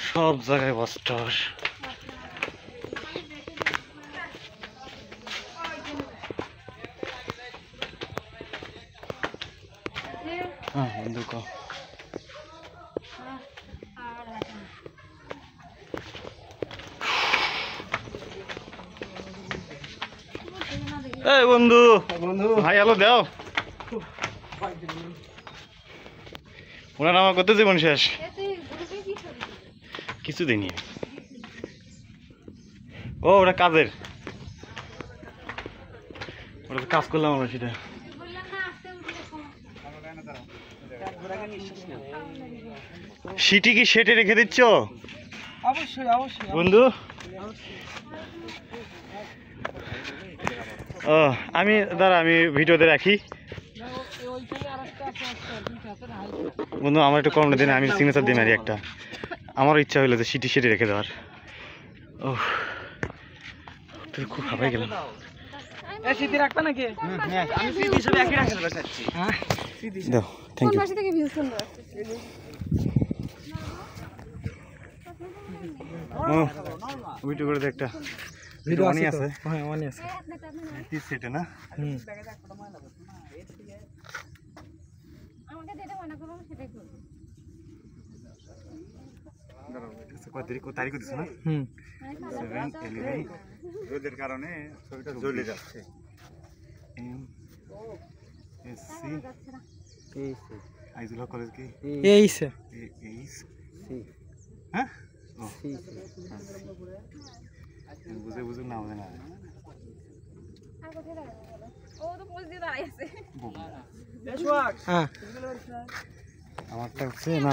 সব জায়গায় বস্টার। হ্যাঁ বন্ধু কো এই বন্ধু বন্ধু ভাই হ্যালো দাও ওনার আমার কত জীবন শেষ কিছু দিনই ও ওটা কাজের ওটা কাজ করলাম আমরা সেটা সিটি কি সেটে রেখে দিচ্ছ অবশ্যই অবশ্যই বন্ধু ও আমি দাঁড়া আমি ভিডিওতে রাখি বন্ধু আমার একটু কম দিন আমি সিগনেচার দিই মারি একটা আমারও ইচ্ছা হইলো যে সিটি সেটে রেখে দেওয়ার ও তুই খুব হাঁপাই গেলাম সিটি রাখবা নাকি আমি সিটি হিসেবে একই রাখতে চাচ্ছি হ্যাঁ সিটি দাও থ্যাংক ইউ থেকে ভিউ সুন্দর আসছে ও ভিডিও করে দে একটা ভিডিও অনই আছে হ্যাঁ অনই আছে কি সেটে না হুম আমাকে যেটা মনে করব সেটাই করব কত তারিখ দিছ না হুম 7/11 রোদের কারণে ছবিটা জ্বলে যাচ্ছে M S C Aizawl college কি এই সে এইচ সি হ্যাঁ সি বুঝে বুঝে নাম জানা আর কোথায় দাঁড়াবে ও তো পোজ দিয়ে দাঁড়াই আছে হ্যাঁ আমারটা হচ্ছে না